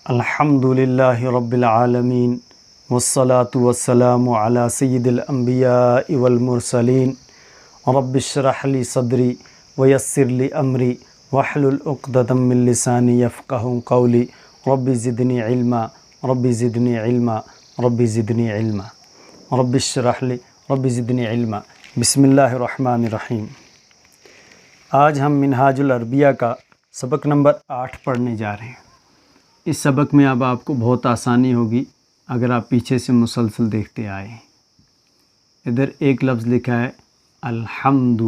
الحمدللہ رب العالمین والصلاة والسلام علی سید الانبیاء والمرسلین رب اشرح لی صدری ویسر لی امری واحلل عقدۃ من لسانی یفقہوا قولی رب زدنی علما رب زدنی علما رب زدنی علما رب اشرح لی رب زدنی علما۔ بسم اللہ الرحمن الرحیم۔ آج ہم منہاج العربیہ کا سبق نمبر 8 پڑھنے جا رہے ہیں۔ اس سبق میں اب آپ کو بہت آسانی ہوگی اگر آپ پیچھے سے مسلسل دیکھتے آئے۔ ادھر ایک لفظ لکھا ہے الحمد۔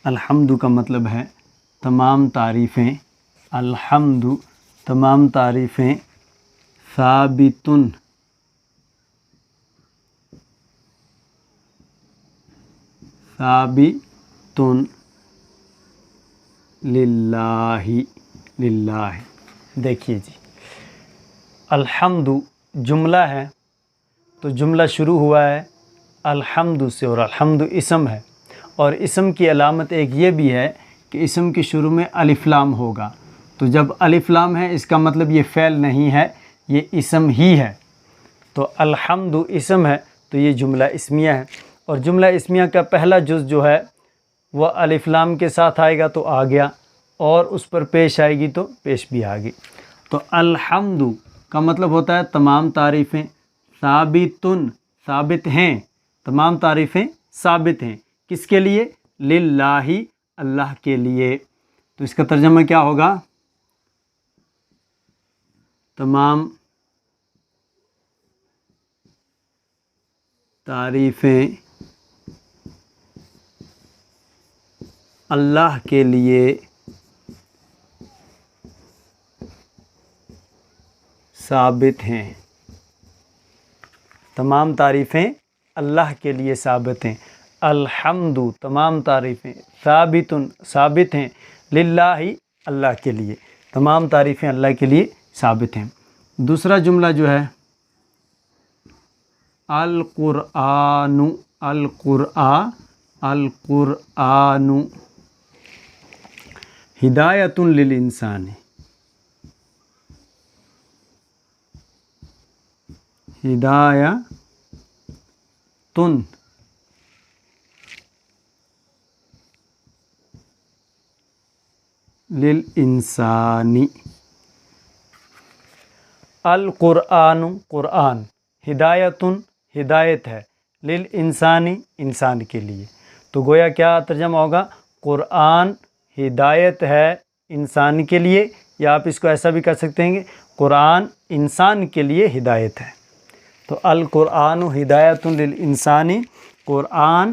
الحمد کا مطلب ہے تمام تعریفیں، الحمد تمام تعریفیں، ثابتن ثابتن للہ للہ۔ دیکھیے جی، الحمد جملہ ہے تو جملہ شروع ہوا ہے الحمد سے، اور الحمد اسم ہے، اور اسم کی علامت ایک یہ بھی ہے کہ اسم کے شروع میں الف لام ہوگا۔ تو جب الف لام ہے اس کا مطلب یہ فعل نہیں ہے، یہ اسم ہی ہے۔ تو الحمد اسم ہے تو یہ جملہ اسمیہ ہے، اور جملہ اسمیہ کا پہلا جز جو ہے وہ الف لام کے ساتھ آئے گا تو آ گیا، اور اس پر پیش آئے گی تو پیش بھی آ گئی۔ تو الحمد کا مطلب ہوتا ہے تمام تعریفیں، ثابتن ثابت ہیں، تمام تعریفیں ثابت ہیں، کس کے لیے؟ للہ اللہ کے لیے۔ تو اس کا ترجمہ کیا ہوگا؟ تمام تعریفیں اللہ کے لیے ثابت ہیں، تمام تعریفیں اللہ کے لیے ثابت ہیں۔ الحمد تمام تعریفیں، ثابتن ثابت ہیں، للہ اللہ کے لیے، تمام تعریفیں اللہ کے لیے ثابت ہیں۔ دوسرا جملہ جو ہے القرآن، القرآن ہدایۃ للانسان، ہدایۃ للانسان۔ القرآن قرآن، ہدایۃ ہدایت ہے، للانسانی انسان کے لیے۔ تو گویا کیا ترجمہ ہوگا؟ قرآن ہدایت ہے انسان کے لیے، یا آپ اس کو ایسا بھی کر سکتے ہیں کہ قرآن انسان کے لیے ہدایت ہے۔ تو القرآن ہدایۃ للانسانی، قرآن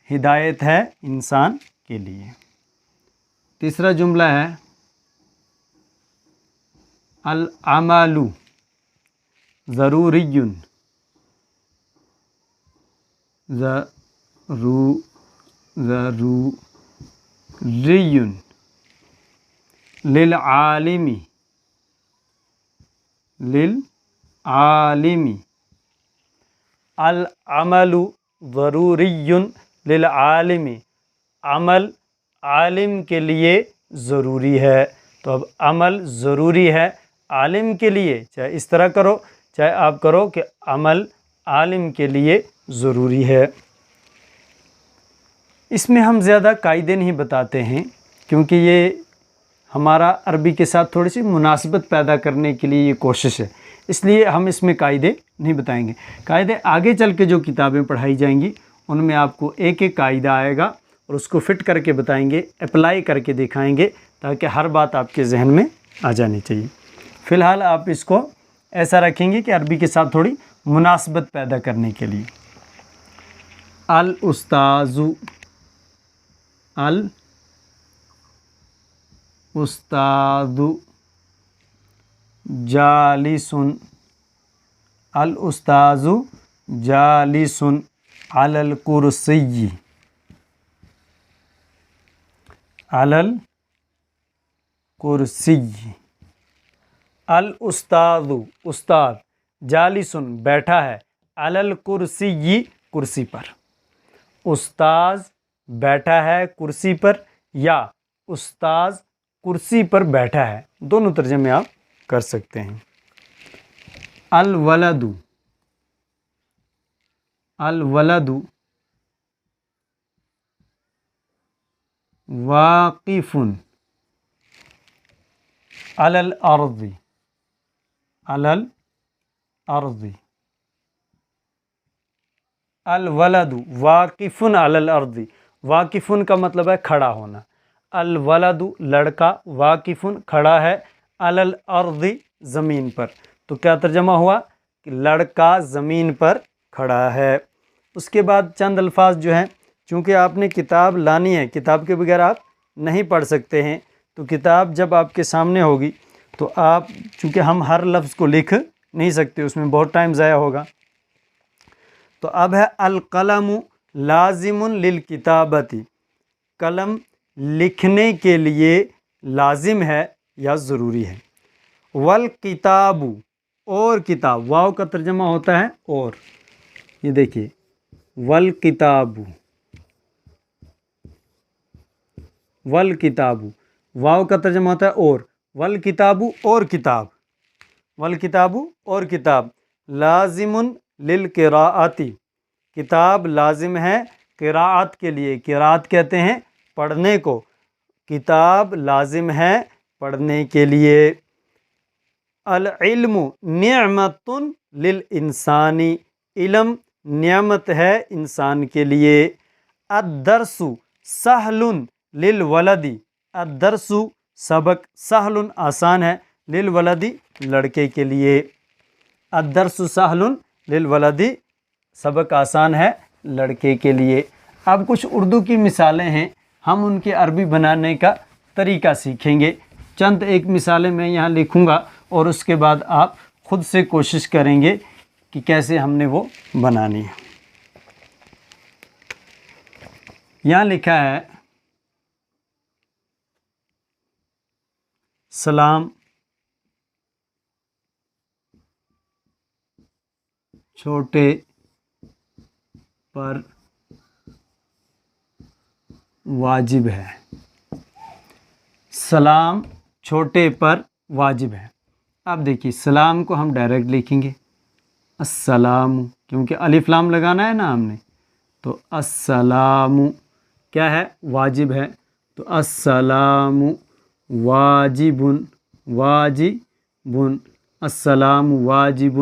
ہدایت ہے انسان کے لیے۔ تیسرا جملہ ہے العمل ضروری، ضروری للعالم، للعالم۔ العمل ضروری للعالم، عمل عالم کے لیے ضروری ہے۔ تو اب عمل ضروری ہے عالم کے لیے، چاہے اس طرح کرو چاہے آپ کرو کہ عمل عالم کے لیے ضروری ہے۔ اس میں ہم زیادہ قاعدے نہیں بتاتے ہیں کیونکہ یہ ہمارا عربی کے ساتھ تھوڑی سی مناسبت پیدا کرنے کے لیے یہ کوشش ہے، اس لیے ہم اس میں قاعدے نہیں بتائیں گے۔ قاعدے آگے چل کے جو کتابیں پڑھائی جائیں گی ان میں آپ کو ایک ایک قاعدہ آئے گا اور اس کو فٹ کر کے بتائیں گے، اپلائی کر کے دکھائیں گے، تاکہ ہر بات آپ کے ذہن میں آ جانی چاہیے۔ فی الحال آپ اس کو ایسا رکھیں گے کہ عربی کے ساتھ تھوڑی مناسبت پیدا کرنے کے لیے۔ الاستاذ، الاستاذ جالس، الاستاذ جالس علی الکرسی، علی الکرسی۔ الاستاذ استاد، جالس بیٹھا ہے، علی الکرسی کرسی پر۔ استاذ بیٹھا ہے کرسی پر، یا استاذ کرسی پر بیٹھا ہے، دونوں ترجمے آپ کر سکتے ہیں۔ الولد الولد واقف علی الارض علی الارض الولد واقف علی الارض، واقف کا مطلب ہے کھڑا ہونا، الولد لڑکا، واقف کھڑا ہے، علی الارض زمین پر، تو کیا ترجمہ ہوا کہ لڑکا زمین پر کھڑا ہے۔ اس کے بعد چند الفاظ جو ہیں، چونکہ آپ نے کتاب لانی ہے، کتاب کے بغیر آپ نہیں پڑھ سکتے ہیں، تو کتاب جب آپ کے سامنے ہوگی تو آپ، چونکہ ہم ہر لفظ کو لکھ نہیں سکتے، اس میں بہت ٹائم ضائع ہوگا، تو اب ہے القلم لازم للکتابت، قلم لکھنے کے لیے لازم ہے یا ضروری ہے۔ والکتاب اور کتاب، واو کا ترجمہ ہوتا ہے اور، یہ دیکھیے والکتاب، والکتاب واو کا ترجمہ ہوتا ہے اور، والکتاب اور کتاب، والکتاب اور کتاب، لازم للقراءت، کتاب لازم ہے قراءت کے لیے، قراءت کہتے ہیں پڑھنے کو، کتاب لازم ہے پڑھنے کے لیے۔ العلم نعمت للانسان، علم نعمت ہے انسان کے لیے۔ الدرس سہل للولد، الدرس سبق، سہل آسان ہے، للولد لڑکے کے لیے، الدرس سہل للولد سبق آسان ہے لڑکے کے لیے۔ اب کچھ اردو کی مثالیں ہیں، ہم ان کے عربی بنانے کا طریقہ سیکھیں گے۔ چند ایک مثالیں میں یہاں لکھوں گا اور اس کے بعد آپ خود سے کوشش کریں گے کہ کیسے ہم نے وہ بنانی ہے۔ یہاں لکھا ہے سلام چھوٹے پر واجب ہے، سلام چھوٹے پر واجب ہے۔ اب دیکھیے سلام کو ہم ڈائریکٹ لکھیں گے السلام، کیونکہ الف لام لگانا ہے نا ہم نے، تو السلام کیا ہے واجب ہے، تو السلام واجب، واجب، السلام واجب،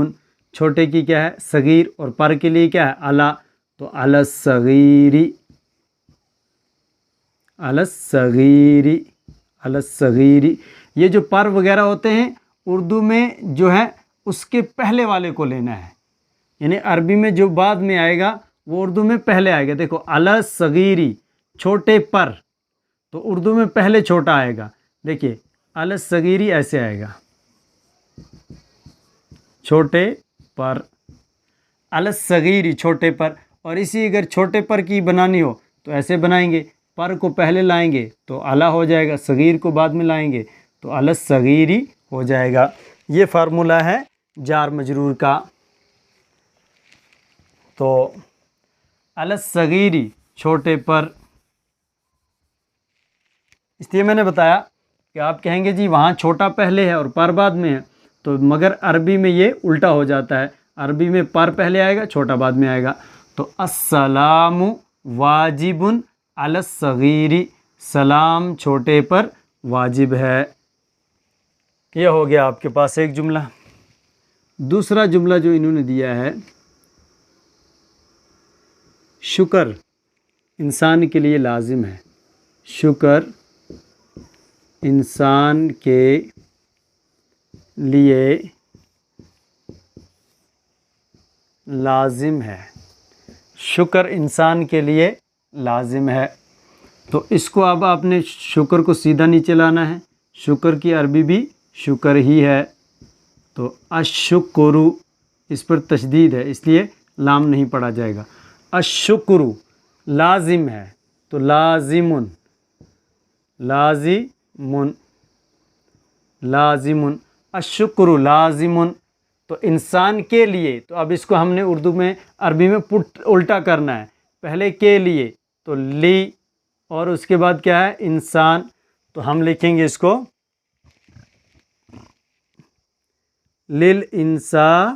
چھوٹے کی کیا ہے صغیر، اور پر کے لیے کیا ہے علی، تو علی الصغیر، علی الصغیر، علی الصغیر۔ یہ جو پر وغیرہ ہوتے ہیں اردو میں جو ہے اس کے پہلے والے کو لینا ہے، یعنی عربی میں جو بعد میں آئے گا وہ اردو میں پہلے آئے گا۔ دیکھو علی الصغیر چھوٹے پر، تو اردو میں پہلے چھوٹا آئے گا، دیکھیے علی الصغیر ایسے آئے گا چھوٹے پر، علی الصغیر چھوٹے پر، اور اسی اگر چھوٹے پر کی بنانی ہو تو ایسے بنائیں گے، پر کو پہلے لائیں گے تو اعلی ہو جائے گا، صغیر کو بعد میں لائیں گے تو علی الصغیر ہو جائے گا۔ یہ فارمولہ ہے جار مجرور کا۔ تو علی الصغیر چھوٹے پر، اس لیے میں نے بتایا کہ آپ کہیں گے جی وہاں چھوٹا پہلے ہے اور پر بعد میں ہے، تو مگر عربی میں یہ الٹا ہو جاتا ہے، عربی میں پر پہلے آئے گا چھوٹا بعد میں آئے گا۔ تو السلام واجب علی الصغیر، سلام چھوٹے پر واجب ہے۔ یہ ہو گیا آپ کے پاس ایک جملہ۔ دوسرا جملہ جو انہوں نے دیا ہے، شکر انسان کے لیے لازم ہے، شکر انسان کے لیے لازم ہے، شکر انسان کے لیے لازم ہے۔ تو اس کو اب آپ نے شکر کو سیدھا نیچے لانا ہے، شکر کی عربی بھی شکر ہی ہے، تو الشکر اس پر تشدید ہے اس لیے لام نہیں پڑھا جائے گا، الشکر لازم ہے تو لازمن، لازمن، لازمن، الشکر لازمن، تو انسان کے لیے، تو اب اس کو ہم نے اردو میں عربی میں الٹا کرنا ہے، پہلے کے لیے تو لی، اور اس کے بعد کیا ہے انسان، تو ہم لکھیں گے اس کو للانسان،